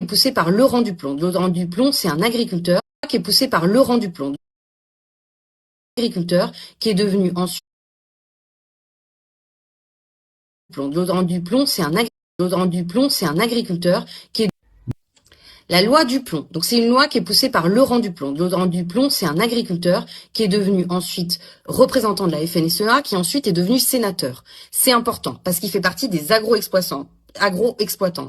poussé par Laurent Duplon. Laurent Duplon, c'est un agriculteur qui est poussé par Laurent Duplon. Agriculteur qui est devenu ensuite... Laurent Duplon, c'est un agriculteur qui est... La loi Duplon. Donc c'est une loi qui est poussée par Laurent Duplon. Laurent Duplon, c'est un agriculteur qui est devenu ensuite représentant de la FNSEA, qui ensuite est devenu sénateur. C'est important parce qu'il fait partie des agroexploitants.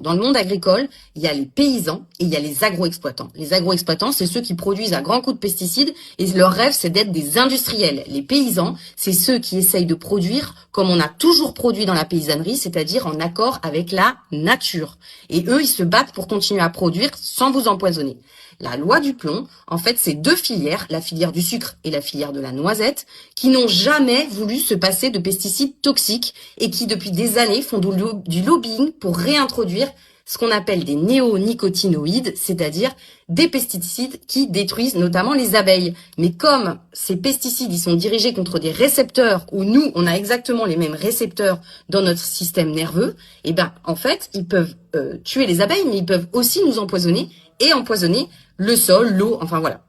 Dans le monde agricole, il y a les paysans et il y a les agroexploitants. Les agroexploitants, c'est ceux qui produisent à grands coups de pesticides et leur rêve, c'est d'être des industriels. Les paysans, c'est ceux qui essayent de produire comme on a toujours produit dans la paysannerie, c'est-à-dire en accord avec la nature. Et eux, ils se battent pour continuer à produire sans vous empoisonner. La loi Duplon, en fait, c'est deux filières, la filière du sucre et la filière de la noisette, qui n'ont jamais voulu se passer de pesticides toxiques et qui, depuis des années, font du lobbying pour réintroduire ce qu'on appelle des néonicotinoïdes, c'est-à-dire des pesticides qui détruisent notamment les abeilles. Mais comme ces pesticides, ils sont dirigés contre des récepteurs où nous, on a exactement les mêmes récepteurs dans notre système nerveux, et ben, en fait, ils peuvent tuer les abeilles, mais ils peuvent aussi nous empoisonner et empoisonner le sol, l'eau, enfin voilà.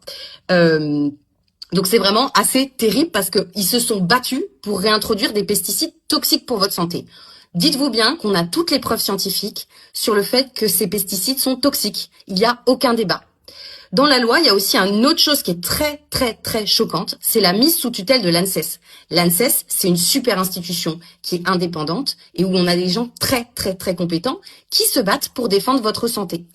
Donc c'est vraiment assez terrible parce qu'ils se sont battus pour réintroduire des pesticides toxiques pour votre santé. Dites-vous bien qu'on a toutes les preuves scientifiques sur le fait que ces pesticides sont toxiques. Il n'y a aucun débat. Dans la loi, il y a aussi une autre chose qui est très, très, très choquante, c'est la mise sous tutelle de l'ANSES. L'ANSES, c'est une super institution qui est indépendante et où on a des gens très, très, très compétents qui se battent pour défendre votre santé.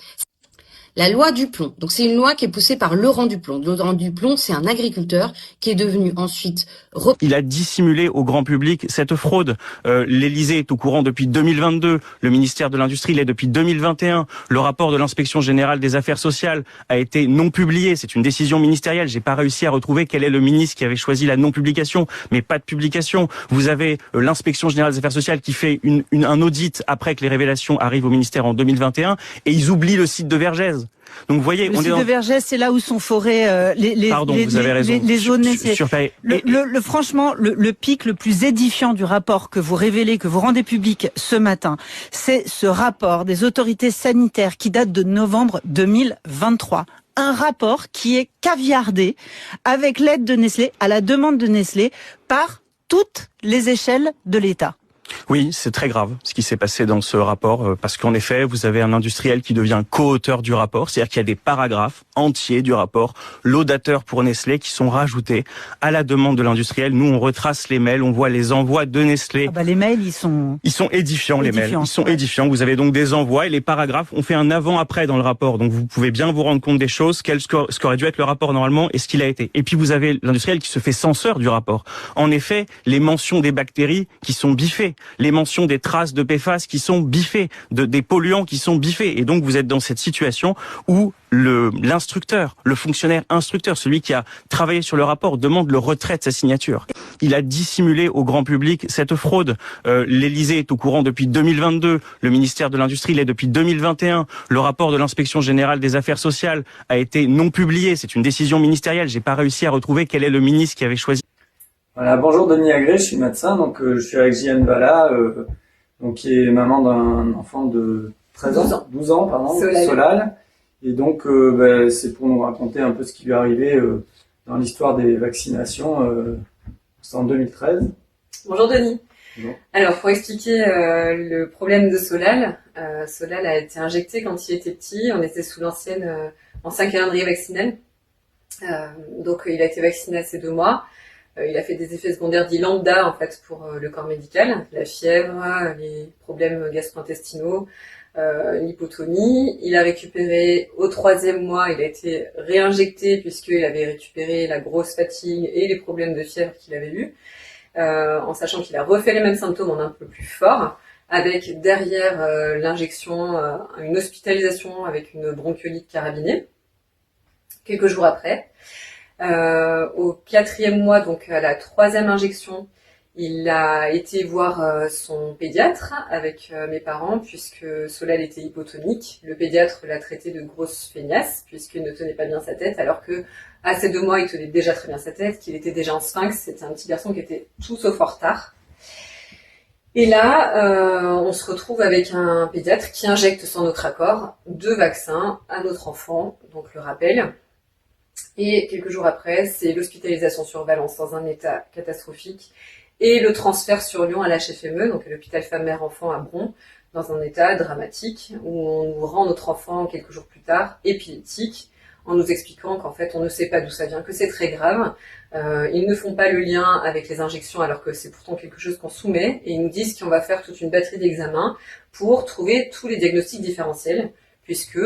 La loi Duplon. Donc c'est une loi qui est poussée par Laurent Duplon. Laurent Duplon, c'est un agriculteur qui est devenu ensuite... Il a dissimulé au grand public cette fraude. L'Élysée est au courant depuis 2022. Le ministère de l'Industrie l'est depuis 2021. Le rapport de l'Inspection générale des affaires sociales a été non publié. C'est une décision ministérielle. J'ai pas réussi à retrouver quel est le ministre qui avait choisi la non-publication, mais pas de publication. Vous avez l'Inspection générale des affaires sociales qui fait un audit après que les révélations arrivent au ministère en 2021 et ils oublient le site de Vergès. Donc vous voyez, le site de Vergès, c'est là où sont forés les zones. Franchement, le pic le plus édifiant du rapport que vous révélez, que vous rendez public ce matin, c'est ce rapport des autorités sanitaires qui date de novembre 2023. Un rapport qui est caviardé avec l'aide de Nestlé, à la demande de Nestlé, par toutes les échelles de l'État. Oui, c'est très grave ce qui s'est passé dans ce rapport, parce qu'en effet, vous avez un industriel qui devient co-auteur du rapport, c'est-à-dire qu'il y a des paragraphes entiers du rapport, laudateurs pour Nestlé, qui sont rajoutés à la demande de l'industriel. Nous, on retrace les mails, on voit les envois de Nestlé. Les mails, ils sont édifiants, les mails. Ils sont édifiants. Vous avez donc des envois et les paragraphes. On fait un avant-après dans le rapport, donc vous pouvez bien vous rendre compte des choses, ce qu'aurait dû être le rapport normalement et ce qu'il a été. Et puis vous avez l'industriel qui se fait censeur du rapport. En effet, les mentions des bactéries qui sont biffées. Les mentions des traces de PFAS qui sont biffées, des polluants qui sont biffés. Et donc vous êtes dans cette situation où l'instructeur, le fonctionnaire instructeur, celui qui a travaillé sur le rapport, demande le retrait de sa signature. Il a dissimulé au grand public cette fraude. L'Élysée est au courant depuis 2022. Le ministère de l'Industrie l'est depuis 2021. Le rapport de l'Inspection générale des affaires sociales a été non publié. C'est une décision ministérielle. J'ai pas réussi à retrouver quel est le ministre qui avait choisi. Voilà, bonjour, Denis Agré, je suis médecin, donc je suis avec Jiane Bala, donc qui est maman d'un enfant de 12 ans, Solal. Et donc c'est pour nous raconter un peu ce qui lui est arrivé dans l'histoire des vaccinations, c'est en 2013. Bonjour Denis. Bonjour. Alors pour expliquer le problème de Solal, Solal a été injecté quand il était petit, on était sous l'ancien calendrier vaccinal, donc il a été vacciné à ses 2 mois. Il a fait des effets secondaires dits lambda en fait pour le corps médical, la fièvre, les problèmes gastro-intestinaux, l'hypotonie. Il a récupéré au 3e mois, il a été réinjecté puisqu'il avait récupéré la grosse fatigue et les problèmes de fièvre qu'il avait eus, en sachant qu'il a refait les mêmes symptômes en un peu plus fort, avec derrière l'injection, une hospitalisation avec une bronchiolite carabinée, quelques jours après. Au 4e mois, donc à la 3e injection, il a été voir son pédiatre avec mes parents puisque Solal était hypotonique. Le pédiatre l'a traité de grosse feignasse puisqu'il ne tenait pas bien sa tête alors que à ses 2 mois il tenait déjà très bien sa tête, qu'il était déjà un sphinx, c'était un petit garçon qui était tout sauf en retard. Et là, on se retrouve avec un pédiatre qui injecte sans notre accord 2 vaccins à notre enfant, donc le rappel. Et quelques jours après, c'est l'hospitalisation sur Valence dans un état catastrophique et le transfert sur Lyon à l'HFME, donc à l'hôpital femme-mère-enfant à Bron, dans un état dramatique où on nous rend notre enfant quelques jours plus tard épileptique en nous expliquant qu'en fait on ne sait pas d'où ça vient, que c'est très grave. Ils ne font pas le lien avec les injections alors que c'est pourtant quelque chose qu'on soumet et ils nous disent qu'on va faire toute une batterie d'examens pour trouver tous les diagnostics différentiels puisque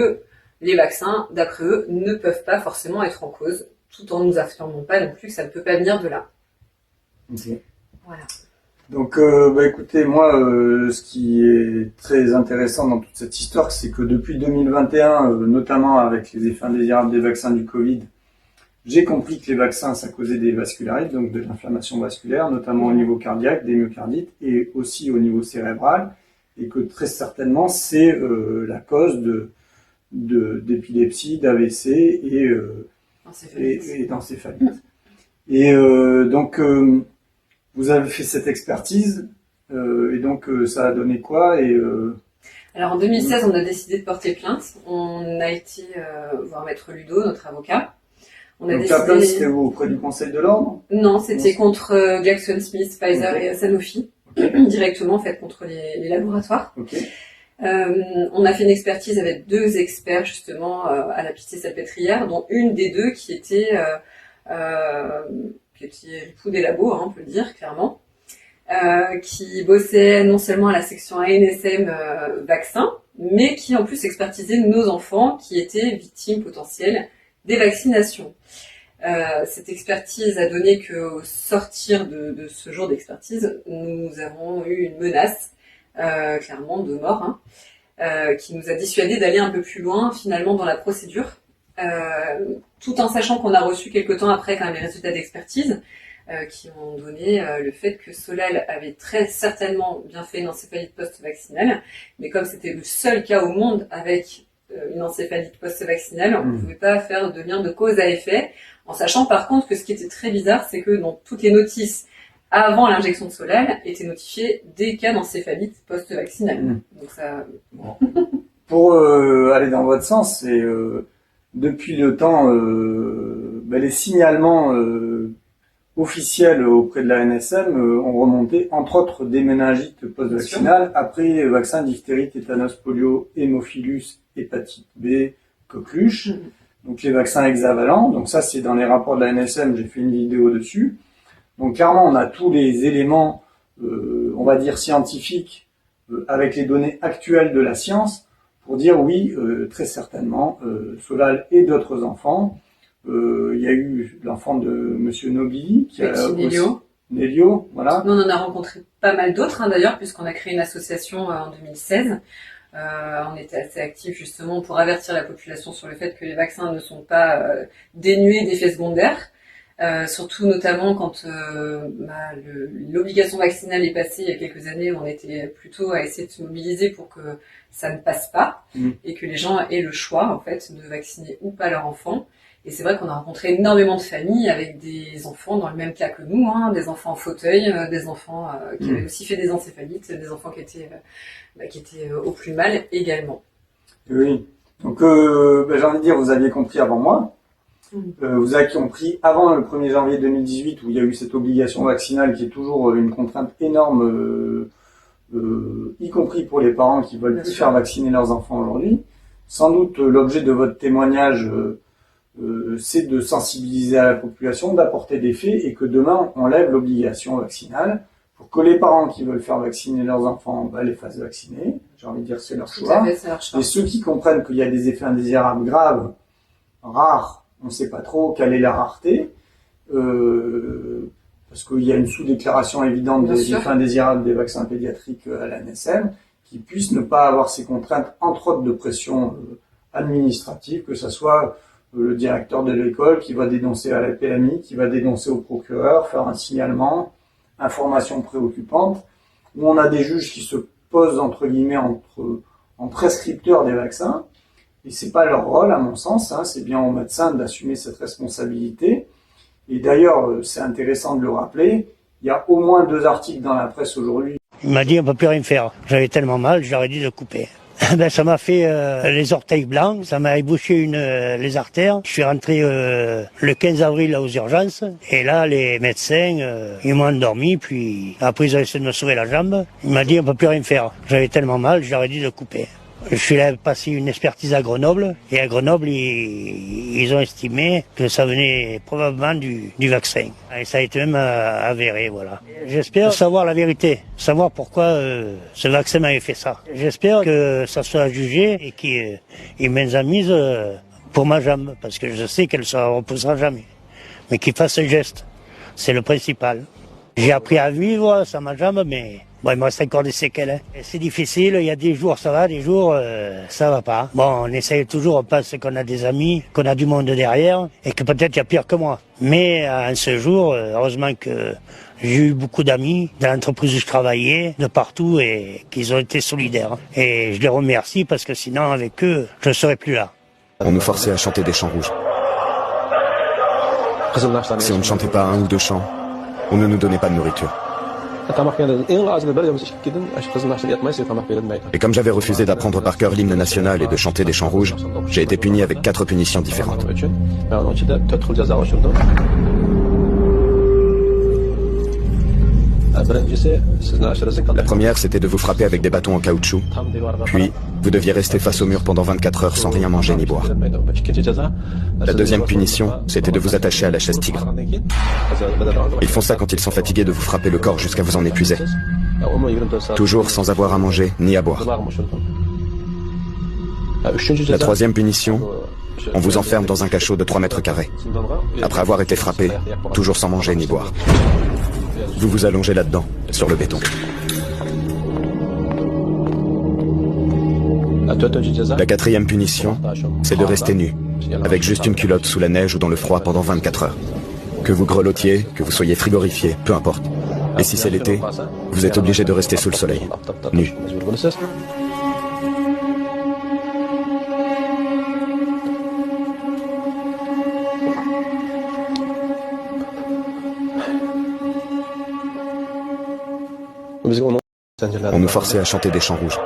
les vaccins, d'après eux, ne peuvent pas forcément être en cause tout en nous affirmant pas non plus que ça ne peut pas venir de là. Okay. Voilà. Donc, écoutez, moi, ce qui est très intéressant dans toute cette histoire, c'est que depuis 2021, notamment avec les effets indésirables des vaccins du Covid, j'ai compris que les vaccins, ça causait des vascularites, donc de l'inflammation vasculaire, notamment au niveau cardiaque, des myocardites, et aussi au niveau cérébral, et que très certainement, c'est la cause d'épilepsie, d'AVC et d'encéphalite. Et donc, vous avez fait cette expertise, et donc ça a donné quoi Alors en 2016, on a décidé de porter plainte. On a été voir Maître Ludo, notre avocat. Donc la plainte, c'était auprès du Conseil de l'Ordre? Non, c'était contre GlaxoSmithKline, Pfizer et Sanofi, directement en fait contre les laboratoires. Okay. On a fait une expertise avec 2 experts justement à la Pitié-Salpêtrière, dont une des 2 qui était ripou des labos, on peut le dire clairement, qui bossait non seulement à la section ANSM vaccins, mais qui en plus expertisait nos enfants qui étaient victimes potentielles des vaccinations. Cette expertise a donné qu'au sortir de ce jour d'expertise, nous avons eu une menace, clairement de mort, qui nous a dissuadé d'aller un peu plus loin finalement dans la procédure. Tout en sachant qu'on a reçu quelques temps après quand même les résultats d'expertise qui ont donné le fait que Solal avait très certainement bien fait une encéphalite post-vaccinale, mais comme c'était le seul cas au monde avec une encéphalite post-vaccinale, on ne pouvait pas faire de lien de cause à effet, en sachant par contre que ce qui était très bizarre, c'est que dans toutes les notices avant l'injection de Solal étaient notifiés des cas d'encéphalite post-vaccinale. Donc ça... Pour aller dans votre sens, c'est... depuis le temps, les signalements officiels auprès de la NSM ont remonté, entre autres, des méningites post-vaccinales, après vaccin diphtérie, tétanos, polio, hémophilus, hépatite B, coqueluche, donc les vaccins hexavalents. Donc ça, c'est dans les rapports de la NSM, j'ai fait une vidéo dessus. Donc clairement, on a tous les éléments, on va dire scientifiques, avec les données actuelles de la science, pour dire oui, très certainement, Solal et d'autres enfants. Il y a eu l'enfant de Monsieur Nobili, qui a Nélio, voilà. Nous, on en a rencontré pas mal d'autres, d'ailleurs, puisqu'on a créé une association en 2016. On était assez actifs justement pour avertir la population sur le fait que les vaccins ne sont pas dénués d'effets secondaires. Surtout notamment quand l'obligation vaccinale est passée il y a quelques années, on était plutôt à essayer de se mobiliser pour que ça ne passe pas et que les gens aient le choix en fait de vacciner ou pas leur enfant. Et c'est vrai qu'on a rencontré énormément de familles avec des enfants dans le même cas que nous, des enfants en fauteuil, des enfants qui avaient aussi fait des encéphalites, des enfants qui étaient au plus mal également. Oui. Donc j'ai envie de dire, vous aviez compris avant moi. Vous avez compris avant le 1er janvier 2018 où il y a eu cette obligation vaccinale qui est toujours une contrainte énorme, y compris pour les parents qui veulent plus faire vacciner leurs enfants aujourd'hui. Sans doute l'objet de votre témoignage, c'est de sensibiliser à la population, d'apporter des faits et que demain on lève l'obligation vaccinale pour que les parents qui veulent faire vacciner leurs enfants les fassent vacciner. J'ai envie de dire c'est leur choix. Et ceux qui comprennent qu'il y a des effets indésirables graves, rares, on ne sait pas trop quelle est la rareté, parce qu'il y a une sous-déclaration évidente des effets indésirables des vaccins pédiatriques à la NSM, qui puissent ne pas avoir ces contraintes, entre autres de pression administrative, que ce soit le directeur de l'école qui va dénoncer à la PMI, qui va dénoncer au procureur, faire un signalement, information préoccupante, où on a des juges qui se posent entre guillemets en prescripteurs des vaccins, et c'est pas leur rôle à mon sens, c'est bien aux médecins d'assumer cette responsabilité. Et d'ailleurs, c'est intéressant de le rappeler, il y a au moins 2 articles dans la presse aujourd'hui Il m'a dit on peut plus rien faire. J'avais tellement mal, je leur ai dit de couper. Ben ça m'a fait les orteils blancs, ça m'a ébouché les artères. Je suis rentré le 15 avril là, aux urgences et là les médecins ils m'ont endormi, puis après ils ont essayé de me sauver la jambe. Il m'a dit on peut plus rien faire. J'avais tellement mal, je leur ai dit de couper. Je suis allé passer une expertise à Grenoble et à Grenoble ils ont estimé que ça venait probablement du vaccin. Et ça a été même avéré, voilà. J'espère savoir la vérité, savoir pourquoi ce vaccin m'avait fait ça. J'espère que ça soit jugé et qu'il m'examise pour ma jambe, parce que je sais qu'elle ne se reposera jamais. Mais qu'il fasse un geste, c'est le principal. J'ai appris à vivre sans ma jambe, mais bon, il me reste encore des séquelles. Hein. C'est difficile, il y a des jours ça va, des jours ça va pas. Bon, on essaye toujours, on pense qu'on a des amis, qu'on a du monde derrière, et que peut-être il y a pire que moi. Mais en ce jour, heureusement que j'ai eu beaucoup d'amis dans l'entreprise où je travaillais, de partout, et qu'ils ont été solidaires. Et je les remercie parce que sinon, avec eux, je ne serais plus là. On nous forçait à chanter des chants rouges. Si on ne chantait pas un ou deux chants, on ne nous donnait pas de nourriture. Et comme j'avais refusé d'apprendre par cœur l'hymne national et de chanter des chants rouges, j'ai été puni avec 4 punitions différentes. La première, c'était de vous frapper avec des bâtons en caoutchouc. Puis, vous deviez rester face au mur pendant 24 heures sans rien manger ni boire. La deuxième punition, c'était de vous attacher à la chaise tigre. Ils font ça quand ils sont fatigués de vous frapper le corps jusqu'à vous en épuiser. Toujours sans avoir à manger ni à boire. La troisième punition, on vous enferme dans un cachot de 3 mètres carrés. Après avoir été frappé, toujours sans manger ni boire. Vous vous allongez là-dedans, sur le béton. La quatrième punition, c'est de rester nu, avec juste une culotte sous la neige ou dans le froid pendant 24 heures. Que vous grelottiez, que vous soyez frigorifié, peu importe. Et si c'est l'été, vous êtes obligé de rester sous le soleil, nu. On nous forçait à chanter des chants rouges.